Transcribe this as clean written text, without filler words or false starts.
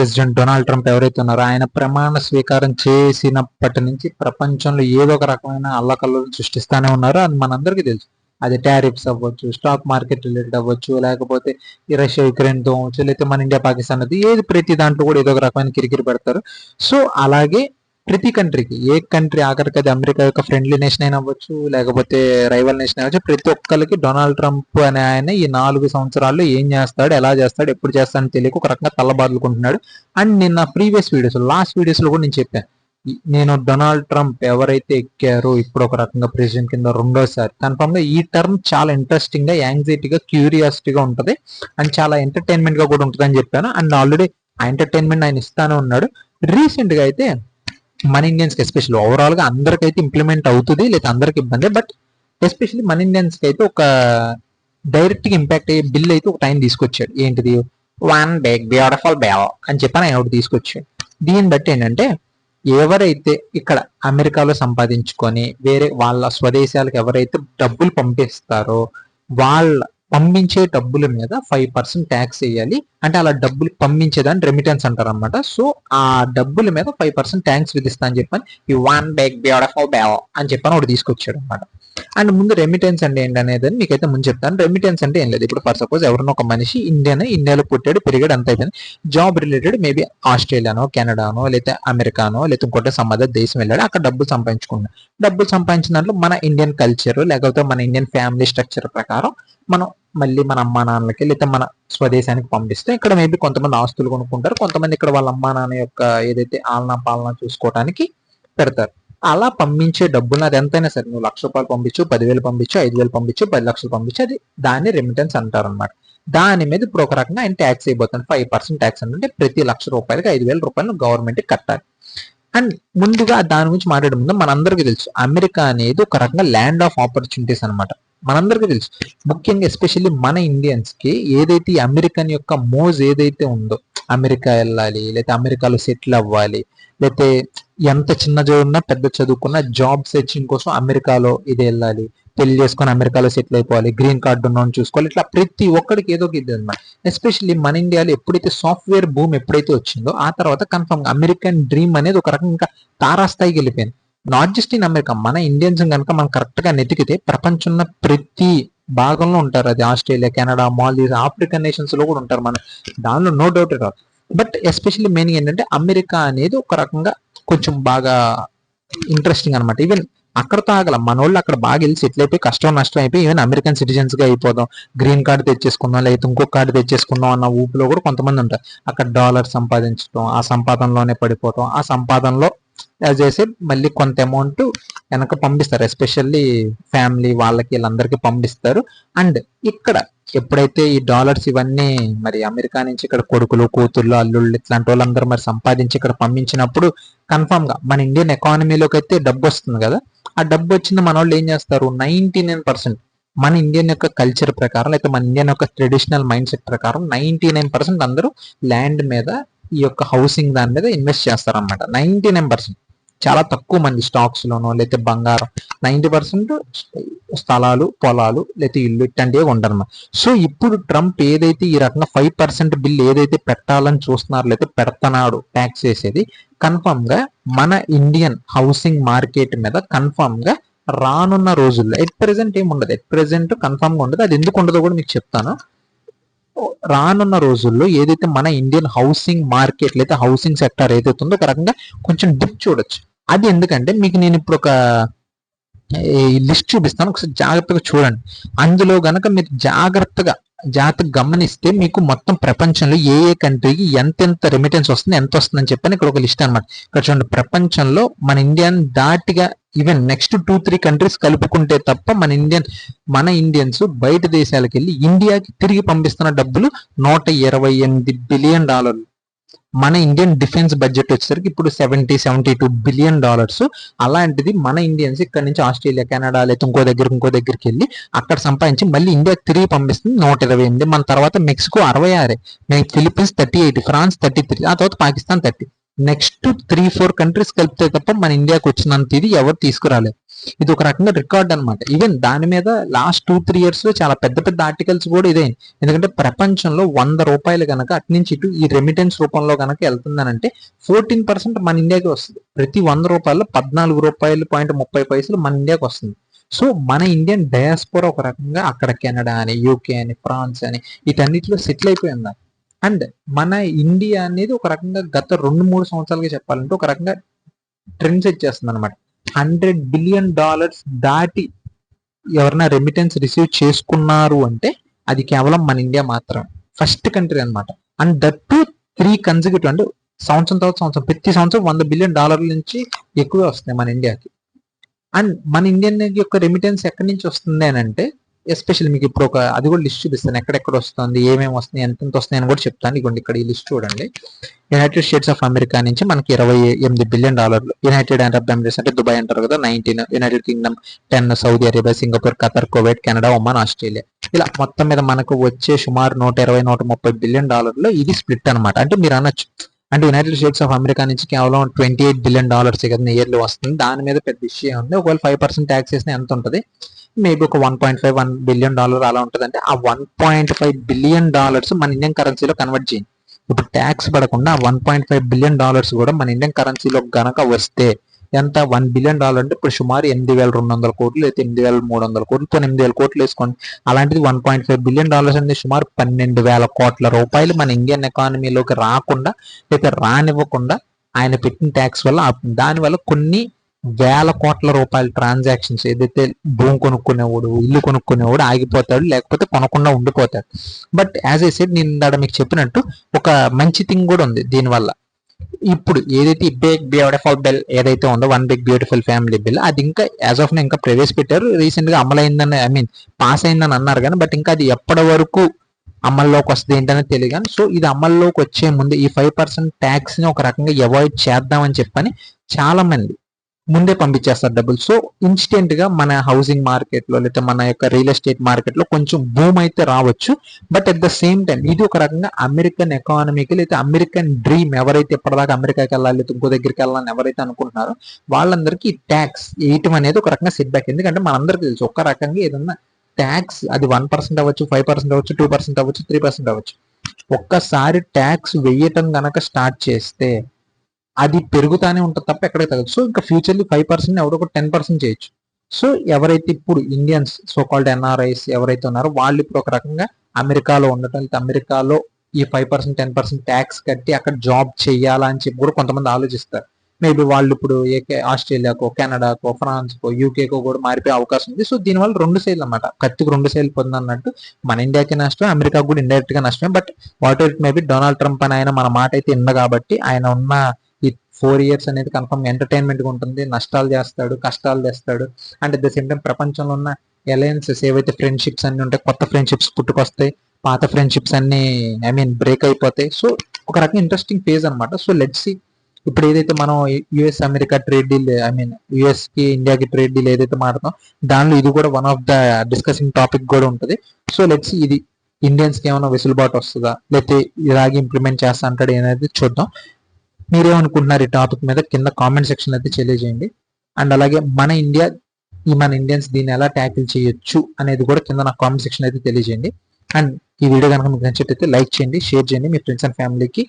President Donald Trump ఎవరైతే ఉన్నారో ఆయన ప్రమాణ స్వీకారం చేసినప్పటి నుంచి ప్రపంచంలో ఏదో ఒక రకమైన అల్లకల్లోలు సృష్టిస్తానే ఉన్నారు. అది మనందరికీ తెలుసు. అది టారిఫ్స్ అవ్వచ్చు, స్టాక్ మార్కెట్ రిలేటెడ్ అవ్వచ్చు, లేకపోతే ఈ రష్యా యుక్రెయిన్ తో అవ్వచ్చు, లేకపోతే మన ఇండియా పాకిస్తాన్ అది ఏది ప్రతి దాంట్లో కూడా ఏదో ఒక రకమైన కిరికిరి పెడతారు. సో అలాగే ప్రతి కంట్రీకి, ఏ కంట్రీ ఆఖరికి అది అమెరికా యొక్క ఫ్రెండ్లీ నేషన్ అయినా అవ్వచ్చు, లేకపోతే రైవల్ నేషన్ అవ్వచ్చు, ప్రతి ఒక్కరికి డొనాల్డ్ ట్రంప్ అనే ఆయన ఈ 4 సంవత్సరాల్లో ఏం చేస్తాడు, ఎలా చేస్తాడు, ఎప్పుడు చేస్తాడని తెలియక ఒక రకంగా తల్లబాదులుకుంటున్నాడు. అండ్ నిన్న ప్రీవియస్ వీడియోస్, లాస్ట్ వీడియోస్ లో కూడా నేను చెప్పాను, నేను డొనాల్డ్ ట్రంప్ ఎవరైతే ఎక్కారో ఇప్పుడు ఒక రకంగా ప్రెసిడెంట్ కింద రెండోసారి, కన్ఫర్మ్ గా ఈ టర్మ్ చాలా ఇంట్రెస్టింగ్ గా, యాంగ్జైటీగా, క్యూరియాసిటీగా ఉంటది అండ్ చాలా ఎంటర్టైన్మెంట్ గా కూడా ఉంటుంది అని చెప్పాను. అండ్ ఆల్రెడీ ఆ ఎంటర్టైన్మెంట్ ఆయన ఇస్తానే ఉన్నాడు. రీసెంట్ గా అయితే మన ఇండియన్స్ కి ఎస్పెషల్లీ ఓవరాల్ గా అందరికైతే ఇంప్లిమెంట్ అవుతుంది, లేదా అందరికి ఇబ్బంది, బట్ ఎస్పెషల్లీ మన ఇండియన్స్ కి అయితే ఒక డైరెక్ట్ గా ఇంపాక్ట్ అయ్యే బిల్ అయితే ఒక టైం తీసుకొచ్చాడు. ఏంటిది? వన్ బిగ్ బ్యూటిఫుల్ బిల్ అని చెప్పని ఆయన ఒకటి తీసుకొచ్చాడు. దీన్ని బట్టి ఏంటంటే ఎవరైతే ఇక్కడ అమెరికాలో సంపాదించుకొని వేరే వాళ్ళ స్వదేశాలకు ఎవరైతే డబ్బులు పంపిస్తారో వాళ్ళ పంపించే డబ్బుల మీద 5% ట్యాక్స్ వేయాలి. అంటే అలా డబ్బులు పంపించేదాన్ని రెమిటెన్స్ అంటారు అనమాట. సో ఆ డబ్బుల మీద 5% ట్యాక్స్ విధిస్తా అని చెప్పని ఈ వన్ బిగ్ బ్యూటిఫుల్ బిల్ అని చెప్పని ఒకటి తీసుకొచ్చాడు అనమాట. అండ్ ముందు రెమిటెన్స్ అంటే ఏంటనేది మీకైతే ముందు చెప్తాను. రెమిటెన్స్ అంటే ఏం లేదు, ఇప్పుడు ఫర్ సపోజ్ ఎవరైనా ఒక మనిషి ఇండియాలో పుట్టాడు, పెరిగాడు, అంత అయిపోయింది. జాబ్ రిలేటెడ్ మేబీ ఆస్ట్రేలియానో, కెనడానో, లేకపోతే అమెరికానో, లేకపోతే ఇంకోటి సంబంధ దేశం వెళ్ళాడు, అక్కడ డబ్బులు సంపాదించుకున్నాడు. డబ్బులు సంపాదించిన దాంట్లో మన ఇండియన్ కల్చర్ లేకపోతే మన ఇండియన్ ఫ్యామిలీ స్ట్రక్చర్ ప్రకారం మనం మళ్ళీ మన అమ్మా నాన్నలకి లేకపోతే మన స్వదేశానికి పంపిస్తే ఇక్కడ మేబీ కొంతమంది ఆస్తులు కొనుక్కుంటారు, కొంతమంది ఇక్కడ వాళ్ళ అమ్మా నాన్న యొక్క ఏదైతే ఆలనా పాలన చూసుకోవడానికి పెడతారు. అలా పంపించే డబ్బులు అది ఎంతైనా సరే, నువ్వు ₹1,00,000 పంపించు, 10,000 పంపించు, 5,000 పంపించు, 10 లక్షలు పంపించు, అది దాన్ని రెమిటెన్స్ అంటారు అనమాట. దాని మీద ఇప్పుడు ఒక రకంగా ఆయన ట్యాక్స్ అయిపోతుంది. 5% ట్యాక్స్ అంటే ప్రతి ₹1,00,000కి ₹5,000 గవర్నమెంట్ కట్టాలి. అండ్ ముందుగా దాని గురించి మాట్లాడే ముందు మనందరికీ తెలుసు, అమెరికా అనేది ఒక రకంగా ల్యాండ్ ఆఫ్ ఆపర్చునిటీస్ అనమాట. మనందరికీ తెలుసు, ముఖ్యంగా ఎస్పెషల్లీ మన ఇండియన్స్ కి ఏదైతే అమెరికన్ యొక్క మోజ్ ఏదైతే ఉందో, అమెరికా వెళ్ళాలి, లేకపోతే అమెరికాలో సెటిల్ అవ్వాలి, లేకపోతే ఎంత చిన్న చదువున్నా పెద్ద చదువుకున్న జాబ్ సెర్చింగ్ కోసం అమెరికాలో ఇది వెళ్ళాలి, పెళ్లి చేసుకొని అమెరికాలో సెటిల్ అయిపోవాలి, గ్రీన్ కార్డు ఉన్నాను చూసుకోవాలి, ఇట్లా ప్రతి ఒక్కడికి ఏదో ఒక ఇది అనమాట. ఎస్పెషల్లీ మన ఇండియాలో ఎప్పుడైతే సాఫ్ట్వేర్ భూమి ఎప్పుడైతే వచ్చిందో ఆ తర్వాత కన్ఫర్మ్ అమెరికన్ డ్రీమ్ అనేది ఒక రకంగా తారాస్థాయికి వెళ్ళిపోయింది. నాట్ జస్ట్ ఇన్ అమెరికా, మన ఇండియన్స్ కనుక మనం కరెక్ట్ గా నెతికితే ప్రపంచంలో ప్రతి భాగంలో ఉంటారు. అది Australia, Canada, Maldives, African nations లో కూడా ఉంటారు మన, దానిలో no doubt at all. But especially main ఏంటంటే అమెరికా అనేది ఒక రకంగా కొంచెం బాగా ఇంట్రెస్టింగ్ అనమాట. ఈవెన్ అక్కడతో ఆగల, మన వాళ్ళు అక్కడ బాగా వెళ్ళి సెటిల్ అయిపోయి కష్టం నష్టం అయిపోయి ఈవెన్ అమెరికన్ సిటిజన్స్ గా అయిపోదాం, గ్రీన్ కార్డు తెచ్చేసుకుందాం, లేకపోతే ఇంకొక కార్డు తెచ్చేసుకుందాం అన్న ఊపిలో కూడా కొంతమంది ఉంటారు. అక్కడ డాలర్ సంపాదించడం, ఆ సంపాదనలోనే పడిపోవడం, ఆ సంపాదనలో చేసి మళ్ళీ కొంత అమౌంట్ వెనక పంపిస్తారు, ఎస్పెషల్లీ ఫ్యామిలీ వాళ్ళకి వీళ్ళందరికీ పంపిస్తారు. అండ్ ఇక్కడ ఎప్పుడైతే ఈ డాలర్స్ ఇవన్నీ మరి అమెరికా నుంచి ఇక్కడ కొడుకులు, కూతుళ్ళు, అల్లుళ్ళు ఇట్లాంటి వాళ్ళందరూ మరి సంపాదించి ఇక్కడ పంపించినప్పుడు కన్ఫామ్ గా మన ఇండియన్ ఎకానమీలోకి అయితే డబ్బు వస్తుంది కదా. ఆ డబ్బు వచ్చింది మన వాళ్ళు ఏం చేస్తారు, 99% మన ఇండియన్ యొక్క కల్చర్ ప్రకారం లేకపోతే మన ఇండియన్ యొక్క ట్రెడిషనల్ మైండ్ సెట్ ప్రకారం 99% అందరూ ల్యాండ్ మీద, ఈ యొక్క హౌసింగ్ దాని మీద ఇన్వెస్ట్ చేస్తారనమాట. 99%, చాలా తక్కువ మంది స్టాక్స్ లోనో లేకపోతే బంగారం, 90% స్థలాలు, పొలాలు, లేకపోతే ఇల్లు ఇట్లాంటివి ఉండరన్నమాట. సో ఇప్పుడు ట్రంప్ ఏదైతే ఈ రకంగా 5% బిల్ ఏదైతే పెట్టాలని చూస్తున్నారు లేకపోతే పెడుతున్నాడు ట్యాక్స్ వేసేది, కన్ఫర్మ్ గా మన ఇండియన్ హౌసింగ్ మార్కెట్ మీద కన్ఫర్మ్ గా రానున్న రోజుల్లో, ఎట్ ప్రెసెంట్ ఏమి ఉండదు, ఎట్ ప్రెసెంట్ కన్ఫర్మ్ గా ఉండదు, అది ఎందుకు ఉండదో కూడా మీకు చెప్తాను. రానున్న రోజుల్లో ఏదైతే మన ఇండియన్ హౌసింగ్ మార్కెట్ లేదా హౌసింగ్ సెక్టర్ ఏదైతే ఉందో ఒక రకంగా కొంచెం డిప్ చూడొచ్చు. అది ఎందుకంటే మీకు నేను ఇప్పుడు ఒక లిస్ట్ చూపిస్తాను, ఒకసారి జాగ్రత్తగా చూడండి. అందులో గనక మీరు జాగ్రత్తగా గమనిస్తే మీకు మొత్తం ప్రపంచంలో ఏ ఏ కంట్రీకి ఎంతెంత రెమిటెన్స్ వస్తుంది, ఎంత వస్తుందని చెప్పని ఇక్కడ ఒక లిస్ట్ అనమాట. ఇక్కడ చూడండి, ప్రపంచంలో మన ఇండియన్ దాటిగా ఈవెన్ నెక్స్ట్ 2-3 కంట్రీస్ కలుపుకుంటే తప్ప మన ఇండియన్స్ బయట దేశాలకు వెళ్ళి ఇండియాకి తిరిగి పంపిస్తున్న డబ్బులు $128 బిలియన్. మన ఇండియన్ డిఫెన్స్ బడ్జెట్ వచ్చేసరికి ఇప్పుడు $72 బిలియన్. అలాంటిది మన ఇండియన్స్ ఇక్కడ నుంచి ఆస్ట్రేలియా, కెనడా లేదా ఇంకో దగ్గరికి వెళ్ళి అక్కడ సంపాదించి మళ్ళీ ఇండియాకి తిరిగి పంపిస్తుంది 128. మన తర్వాత మెక్సికో 66, ఫిలిప్పీన్స్ 38, ఫ్రాన్స్ 33, ఆ తర్వాత పాకిస్తాన్ 30. నెక్స్ట్ 3-4 కంట్రీస్ కలిపితే తప్ప మన ఇండియాకి వచ్చినంత ఇది ఎవరు తీసుకురాలేదు. ఇది ఒక రకంగా రికార్డ్ అనమాట. ఈవెన్ దాని మీద లాస్ట్ 2-3 years లో చాలా పెద్ద పెద్ద ఆర్టికల్స్ కూడా ఇదే. ఎందుకంటే ప్రపంచంలో 100 రూపాయలు కనుక అటు నుంచి ఇటు ఈ రెమిటెన్స్ రూపంలో కనుక వెళ్తుందనంటే 14% మన ఇండియాకి వస్తుంది. ప్రతి 100 రూపాయల్లో 14 రూపాయలు 30 పైసలు మన ఇండియాకి వస్తుంది. సో మన ఇండియన్ డయాస్పోరా ఒక రకంగా అక్కడ కెనడా అని, యూకే అని, ఫ్రాన్స్ అని వీటన్నిటిలో సెటిల్ అయిపోయి ఉన్నారు. అండ్ మన ఇండియా అనేది ఒక రకంగా గత 2-3 సంవత్సరాలుగా చెప్పాలంటే ఒక రకంగా ట్రెండ్ సెట్ చేస్తుంది అనమాట. $100 బిలియన్ దాటి ఎవరైనా రెమిటెన్స్ రిసీవ్ చేసుకున్నారు అంటే అది కేవలం మన ఇండియా మాత్రమే, ఫస్ట్ కంట్రీ అనమాట. అండ్ దట్ టు 3 కన్సిక్యూటివ్, అంటే సంవత్సరం తర్వాత సంవత్సరం ప్రతి సంవత్సరం $100 బిలియన్ నుంచి ఎక్కువే వస్తాయి మన ఇండియాకి. అండ్ మన ఇండియన్ యొక్క రెమిటెన్స్ ఎక్కడి నుంచి వస్తుంది అని అంటే, ఎస్పెషల్లీ మీకు ఇప్పుడు ఒక అది కూడా లిస్ట్ చూపిస్తాను, ఎక్కడెక్కడ వస్తుంది, ఏమేమి వస్తున్నాయి, ఎంత వస్తున్నాయి అని కూడా చెప్తాను. ఇవ్వండి ఇక్కడ ఈ లిస్ట్ చూడండి. యునైటెడ్ స్టేట్స్ ఆఫ్ అమెరికా నుంచి మనకి $28 బిలియన్, యునైటెడ్ అరబ్ ఎమిరేట్స్ అంటే దుబాయ్ అంటారు కదా 19, United Kingdom 10, Saudi Arabia, Singapore, Qatar, Kuwait, Canada, Oman, Australia. ఇలా మొత్తం మీద మనకు వచ్చే సుమారు $120-130 బిలియన్ ఇది స్ప్లిట్ అనమాట. అంటే మీరు అనొచ్చు అంటే యునైటెడ్ స్టేట్స్ ఆఫ్ అమెరికా నుంచి కేవలం $28 బిలియన్ కదా ఇయర్లీ వస్తుంది, దాని మీద పెద్ద విషయం ఉంది. ఒకవేళ 5% ట్యాక్స్ వేసినా ఎంత ఉంటుంది, మేబీ ఒక $1.5 బిలియన్ అలా ఉంటుంది. అంటే ఆ $1.5 బిలియన్ మన ఇండియన్ కరెన్సీలో కన్వర్ట్ చేయండి. ఇప్పుడు ట్యాక్స్ పడకుండా $1.5 బిలియన్ కూడా మన ఇండియన్ కరెన్సీలో గనక వస్తే ఎంత, $1 బిలియన్ అంటే ఇప్పుడు సుమారు 8,200 కోట్లు, అయితే 8,300 కోట్లు, 8,000 కోట్లు వేసుకోండి. అలాంటిది $1.5 బిలియన్ అనేది సుమారు 12,000 కోట్ల రూపాయలు మన ఇండియన్ ఎకానమీలోకి రాకుండా లేదా రానివ్వకుండా ఆయన పెట్టిన ట్యాక్స్ వల్ల, దానివల్ల కొన్ని వేల కోట్ల రూపాయల ట్రాన్సాక్షన్స్, ఏదైతే భూమి కొనుక్కునేవాడు, ఇల్లు కొనుక్కునేవాడు ఆగిపోతాడు, లేకపోతే కొనకుండా ఉండిపోతాడు. బట్ యాజ్ ఐ సెడ్, నేను ఇందాక మీకు చెప్పినట్టు ఒక మంచి థింగ్ కూడా ఉంది దీనివల్ల. ఇప్పుడు ఏదైతే బిగ్ బ్యూటిఫుల్ బిల్ ఏదైతే ఉందో, one big beautiful family bill, అది ఇంకా యాజ్ ఆఫ్ ఇంకా ప్రవేశపెట్టారు, రీసెంట్ గా అమలైందని, పాస్ అయిందని అన్నారు కానీ, బట్ ఇంకా అది ఎప్పటి వరకు అమల్లోకి వస్తుంది ఏంటనే తెలియదు కానీ, సో ఇది అమల్లోకి వచ్చే ముందు ఈ 5% ట్యాక్స్ ని ఒక రకంగా అవాయిడ్ చేద్దామని చెప్పని చాలా మంది ముందే పంపించేస్తారు డబ్బులు. సో ఇన్స్టెంట్ గా మన హౌసింగ్ మార్కెట్ లో లేదా మన యొక్క రియల్ ఎస్టేట్ మార్కెట్ లో కొంచెం బూమ్ అయితే రావచ్చు. But at the same time ఇది ఒక రకంగా అమెరికన్ ఎకానమీకి లేదా అమెరికన్ డ్రీమ్, ఎవరైతే ఇప్పటిదాకా అమెరికాకి వెళ్ళాలి లేదా ఇంకో దగ్గరికి వెళ్ళాలని ఎవరైతే అనుకుంటున్నారో వాళ్ళందరికీ ట్యాక్స్ వేయటం అనేది ఒక రకంగా సెట్ బ్యాక్. ఎందుకంటే మనందరికీ తెలుసు ఒక రకంగా ఏదన్నా ట్యాక్స్ అది 1% అవ్వచ్చు, 5% అవ్వచ్చు, 2% అవ్వచ్చు, 3% అవ్వచ్చు. ఒక్కసారి ట్యాక్స్ వేయటం గనక స్టార్ట్ చేస్తే అది పెరుగుతానే ఉంటుంది తప్ప ఎక్కడికి తగ్గదు. సో ఇంకా ఫ్యూచర్లీ 5% ఎవరో ఒక 10% చేయొచ్చు. సో ఎవరైతే ఇప్పుడు ఇండియన్స్ సో కాల్డ్ ఎన్ఆర్ఐస్ ఎవరైతే ఉన్నారో వాళ్ళు ఇప్పుడు ఒక రకంగా అమెరికాలో ఉండటం, అమెరికాలో ఈ 5% 10% ట్యాక్స్ కట్టి అక్కడ జాబ్ చేయాలా అని చెప్పి కూడా కొంతమంది ఆలోచిస్తారు. మేబీ వాళ్ళు ఇప్పుడు ఆస్ట్రేలియాకో, కెనడాకో, ఫ్రాన్స్కో, యూకేకో కూడా మారిపోయే అవకాశం ఉంది. సో దీనివల్ల 2 సైడ్లు అనమాట, కత్తికి 2 సైడ్లు పొంది అన్నట్టు మన ఇండియాకి నష్టమే, అమెరికాకు కూడా ఇండైరెక్ట్ గా నష్టమే. But what ever it maybe, Donald Trump అని ఆయన మన మాట అయితే ఇన్న కాబట్టి ఆయన ఉన్న 4 years అనేది కన్ఫర్మ్ ఎంటర్టైన్మెంట్ గా ఉంటుంది, నష్టాలు చేస్తాడు, కష్టాలు తెస్తాడు. And at the same time ప్రపంచంలో ఉన్న అలయన్సెస్ ఏవైతే ఫ్రెండ్షిప్స్ అన్ని ఉంటాయి, కొత్త ఫ్రెండ్షిప్స్ పుట్టుకొస్తాయి, పాత ఫ్రెండ్షిప్స్ అన్ని బ్రేక్ అయిపోతాయి. సో ఒక రకంగా ఇంట్రెస్టింగ్ ఫేజ్ అనమాట. సో లెట్స్ సీ ఇప్పుడు ఏదైతే మనం US America trade deal, US కి ఇండియాకి ట్రేడ్ డీల్ ఏదైతే మాట్లాడతాం దానిలో ఇది కూడా one of the discussing topic కూడా ఉంటుంది. సో లెట్స్ ఇది ఇండియన్స్ కి ఏమైనా వెసులుబాటు వస్తుందా, లేకపోతే ఇలాగే ఇంప్లిమెంట్ చేస్తా అంటాడు అనేది చూద్దాం. మీరేమనుకుంటున్నారు ఈ టాపిక్ మీద కింద కామెంట్ సెక్షన్ అయితే తెలియజేయండి. అండ్ అలాగే మన ఇండియన్స్ దీన్ని ఎలా ట్యాకిల్ చేయొచ్చు అనేది కూడా కింద నా కామెంట్ సెక్షన్ అయితే తెలియజేయండి. అండ్ ఈ వీడియో కనుక మీకు నచ్చినట్లయితే లైక్ చేయండి, షేర్ చేయండి, మీ ఫ్రెండ్స్ అండ్ ఫ్యామిలీకి